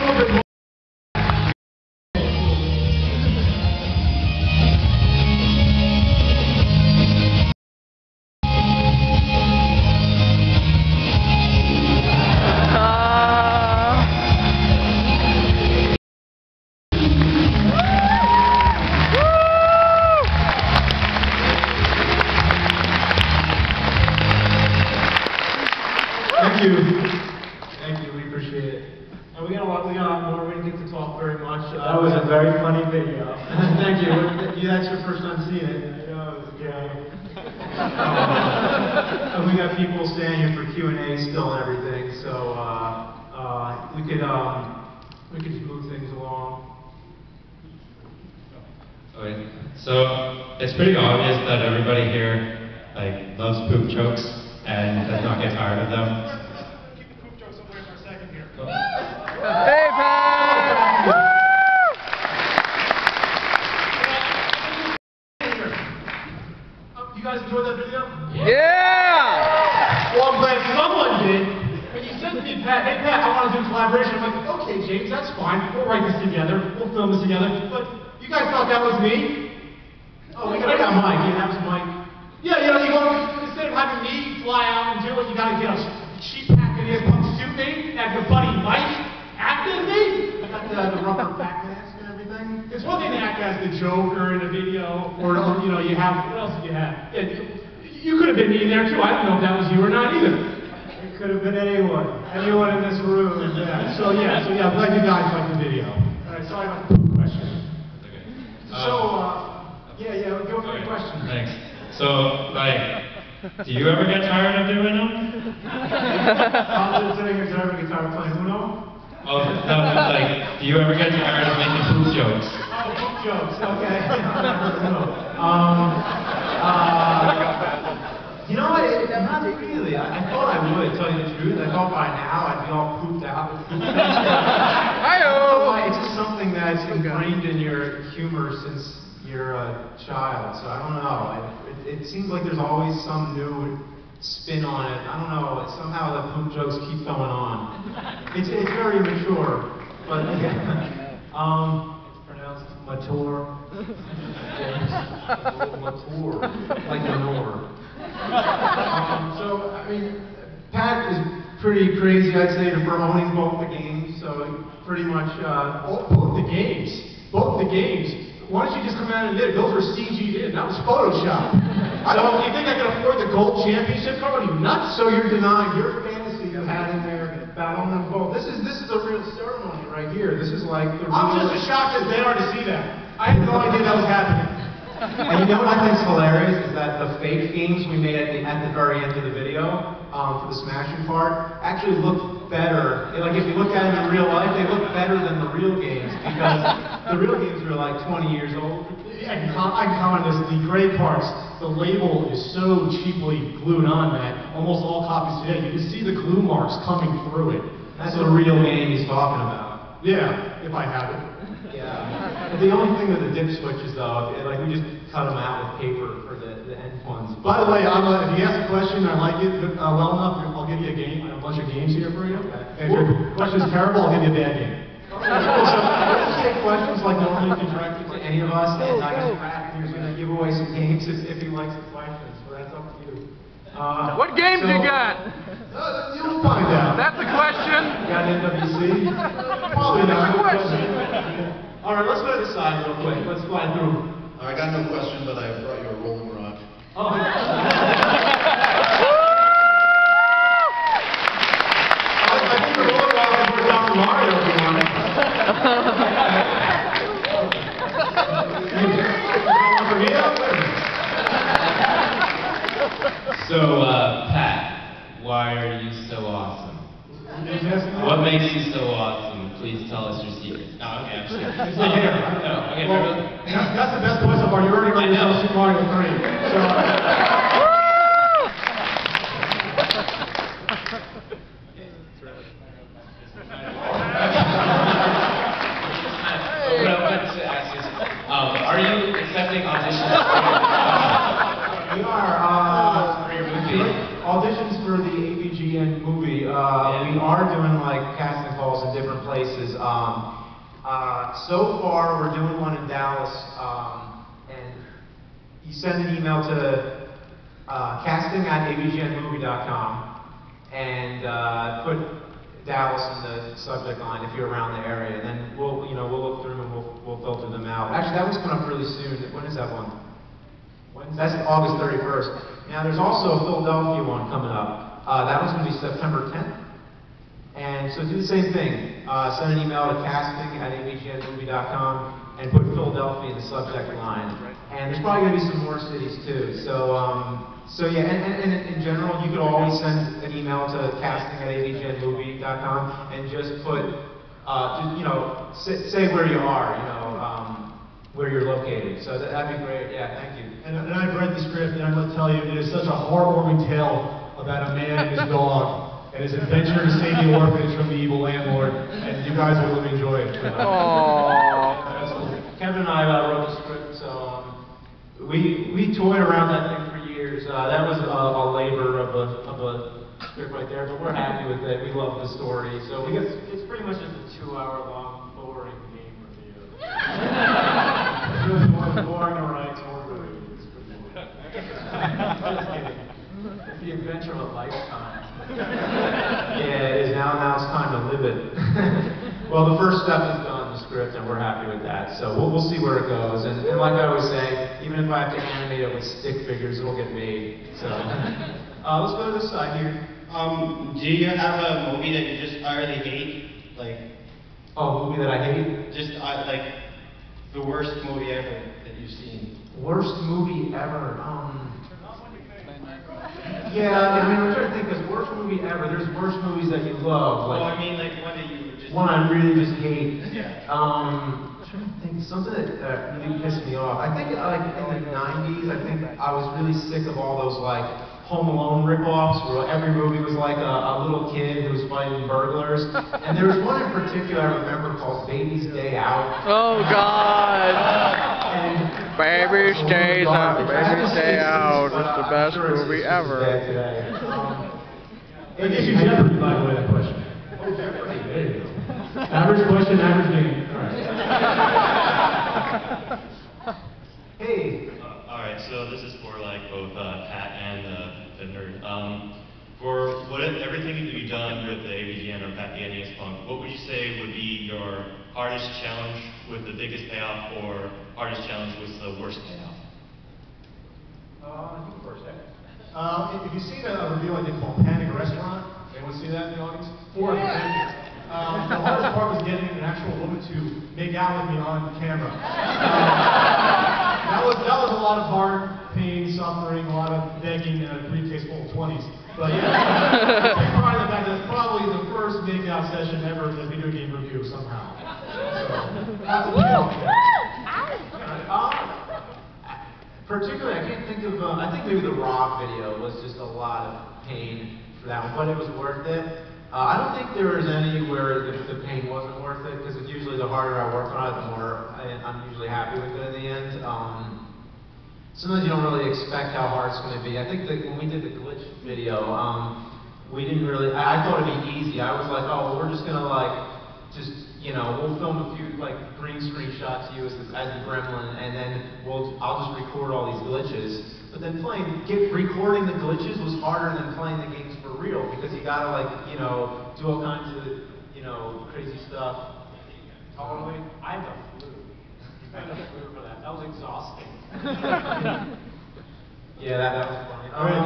little bit more. Thank you, we appreciate it. And we got a lot more, we didn't get to talk very much. That was a very funny video. Thank you. That's your first time seeing it. I know, it was great. And we got people staying here for Q&A still and everything, so we could just move things along. Okay. So it's pretty obvious that everybody here loves poop jokes and does not get tired of them. Keep the poop jokes away for a second here. Hey, Pat! You guys enjoyed that video? Yeah! Well, I'm glad someone did. When you said to me, Pat, hey Pat, I want to do a collaboration, I'm like, okay, James, that's fine. We'll write this together. We'll film this together. But you guys thought that was me? Oh, I got Mike. You have some Mike. Yeah, you go, instead of having me fly out and do it, you got to get a cheap Pat the NES Punk suit made, have your buddy Mike act as me. I got the rubber back mask and everything. It's one thing to act as the Joker in a video, or you have, what else did you have? You could have been me there too. I don't know if that was you or not either. It could have been anyone in this room. Yeah. So I'm glad you guys liked the video. All right, sorry about the question. Okay. Go for the question. Thanks. So, do you ever get tired of doing them? I'm sitting here driving a guitar playing Uno. Oh, no, do you ever get tired of making poop jokes? Oh, poop jokes, okay. Not really. I thought I would, tell you the truth. I thought by now I'd be all pooped out. It's just something that's ingrained in your humor since you're a child, so I don't know. It seems like there's always some new spin on it. I don't know. Somehow the poop jokes keep going on. It's very mature, but it's pronounced mature. Mature, like the Nor. Pat is pretty crazy, I'd say, for owning both the games. So pretty much both the games. Why don't you just come out and admit it? Those were CG'd in. That was Photoshop. You think I can afford the gold championship card? Are you nuts? So you're denying your fantasy you had in there about owning them both. This is a real ceremony right here. This is like the real... I'm just as shocked as they are to see that. I had no idea that was happening. And you know what I think is hilarious is that the fake games we made at the very end of the video for the smashing part actually look better. If you look at them in real life, they look better than the real games because the real games are like 20 years old. I can comment on this. The gray parts, the label is so cheaply glued on that almost all copies today, you can see the glue marks coming through it. That's the real game he's talking about. Yeah, if I have it. Yeah. But the only thing with the dip switches, though, we just cut them out with paper for the end ones. By the way, if you ask a question, I like it well enough, I'll give you a bunch of games here for you. And if your question's terrible, I'll give you a bad game. Okay. So let's take questions like normally you can direct it to any of us, and I guess Pat is going to give away some games if he likes the questions. So that's up to you. What games you got? You'll find out. That's the question. You got NWC? Probably not. All right, let's go to the side real quick. Let's fly through. I got no question, but I brought you a rolling rock. Oh. I think the rolling rock is for Dr. Mario if you want it. So, Pat, why are you so awesome? What makes you so awesome? Please tell us your secrets. No, okay, I'm just kidding. It's the hair. No, okay, well, that's the best voice so far. You already heard yourself Super Mario 3. So, what I wanted to ask is, are you accepting auditions? We are. Auditions for the AVGN movie. We are doing casting calls in different places. So far, we're doing one in Dallas, and you send an email to casting@avgnmovie.com and put Dallas in the subject line if you're around the area, and then we'll look through them and we'll filter them out. Actually, that one's coming up really soon. When is that one? That's August 31st. Now, there's also a Philadelphia one coming up. That one's going to be September 10th. And so do the same thing. Send an email to casting@avgnmovie.com and put Philadelphia in the subject line. And there's probably going to be some more cities too. So yeah, and in general, you could always send an email to casting@avgnmovie.com and just put, say where you are, where you're located. So that'd be great. Yeah, thank you. And I've read the script, and I'm going to tell you, it is such a heartwarming tale about a man and his dog and his adventure to save the orphanage from the evil landlord, and you guys will enjoy it. Aww. Kevin and I wrote the script, so we toyed around that thing for years. That was a labor of a script right there, but we're happy with it. We love the story, so It's pretty much just a 2-hour-long boring game review. It's really more boring to write, more to read. It's pretty boring. Just kidding. It's the adventure of a lifetime. Yeah, it is. Now it's time to live it. Well, the first step is done, the script, and we're happy with that. So we'll see where it goes. And like I always say, even if I have to animate it with stick figures, it'll get made. So let's go to this side here. Do you have a movie that you just utterly hate? Like, Oh, a movie that I hate? just like the worst movie ever that you've seen? Worst movie ever. Yeah, I mean, I'm trying to think. There's worst movie ever. There's worst movies that you love. Like, Well, I mean, like one that you just... one I really just hate. Yeah. I'm trying to think something that really pissed me off. I think like in the 90s, I think I was really sick of all those like Home Alone ripoffs where every movie was like a little kid who was fighting burglars. And there was one in particular I remember called Baby's Day Out. Oh God. And Baby's Day Out. Baby's Day Out. But, It's the I'm best sure it's movie just as ever. bad today. I guess you Jeopardy, by the way, that question. Oh, Jeopardy. There you go. Average question, average game. All right. Hey. All right, so this is for like both Pat and the nerd. For everything that you've done with the AVGN or Pat the NES Punk, what would you say would be your hardest challenge with the biggest payoff, or hardest challenge with the worst payoff? You go first, Ed. If you've seen a review I did called Panic Restaurant, anyone see that in the audience? The hardest part was getting an actual woman to make out with me on camera. That was a lot of hard pain, suffering, a lot of begging, and a briefcase full of 20s. But yeah, take pride in the fact that it's probably the first make-out session ever in a video game review somehow. So, that's a challenge. Particularly, I can't think of, I think maybe the Rock video was just a lot of pain for that one, but it was worth it. I don't think there was any where the pain wasn't worth it, because it's usually the harder I work on it, the more I'm usually happy with it in the end. Sometimes you don't really expect how hard it's going to be. I think that when we did the glitch video, we didn't really, I thought it'd be easy. I was like, oh, well, we're just going to we'll film a few like green screen shots of you as the gremlin, and then I'll just record all these glitches. But then recording the glitches was harder than playing the games for real, because you gotta do all kinds of crazy stuff. Totally. I had the flu. I had the flu for that. That was exhausting. Yeah, that was funny. All right,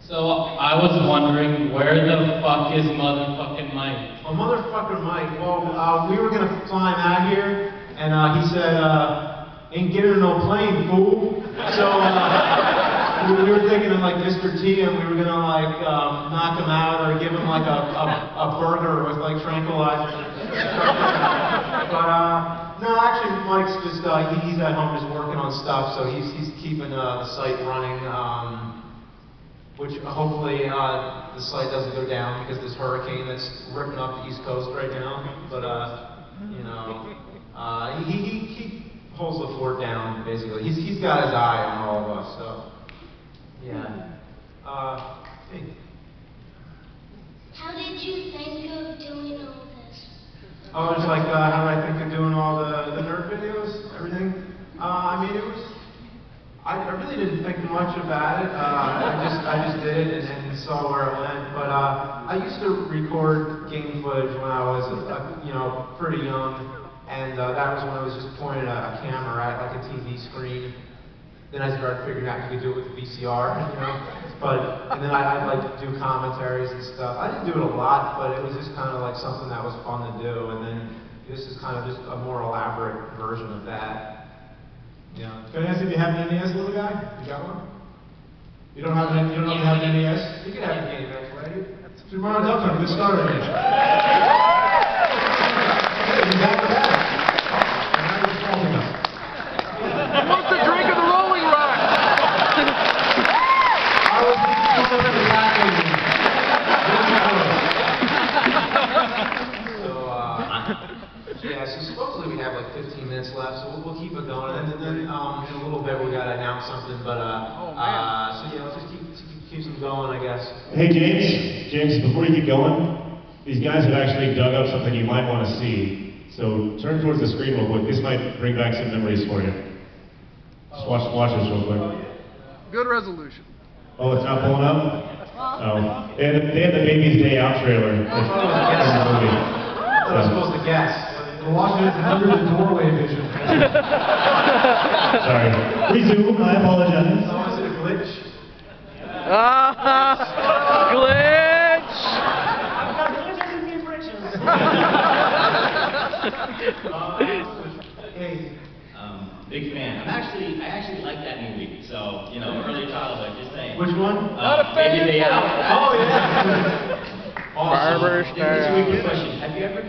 So I was wondering, where the fuck is motherfucking Mike? Oh, motherfucker Mike. Well, we were gonna fly him out here, and he said, ain't getting no plane, fool. So we were thinking of like Mr. T, and we were gonna like knock him out or give him like a burger with like tranquilizer. But no, actually Mike's just he's at home just working on stuff, so he's keeping the site running. Which hopefully the site doesn't go down because this hurricane that's ripping up the East Coast right now. But he holds the fort down basically. He's got his eye on all of us. So yeah. Hey. How did you think of doing all this? Oh, it's like, how did I think of doing all the nerd videos, everything? I mean, it was, I really didn't think much about it. I just did it and saw where it went. But I used to record game footage when I was, you know, pretty young, and that was when I was just pointing a camera at like a TV screen. Then I started figuring out you could do it with the VCR, you know. And then I'd like do commentaries and stuff. I didn't do it a lot, but it was just kind of like something that was fun to do. And then this is kind of just a more elaborate version of that. Yeah. Can I ask if you have an NES, little guy? You got one? You don't have an NES? You can have a game next, right? Super Mario Duck Hunt, get started. Hey, you got that? And now you're faulting us. What's the drink of the Rolling Rock? I was laughing. Yeah, so supposedly we have like 15 minutes left, so we'll keep it going, and then in a little bit we gotta announce something, but so yeah, let's just keep them going, I guess. Hey James, before you keep going, these guys have actually dug up something you might want to see. So turn towards the screen real quick. This might bring back some memories for you. Just watch this real quick. Good resolution. Oh, it's not pulling up? Oh. They had the Baby's Day Out trailer. I thought I was supposed to guess. We're watching it under the doorway vision. Sorry. Resume, I apologize. So is it a glitch? Glitch! Hey. Big fan. I actually like that movie. So, you know, early childhood, just saying. Which one? Baby Day Out. Oh, yeah. Also, Barber's this is a good question. Have you ever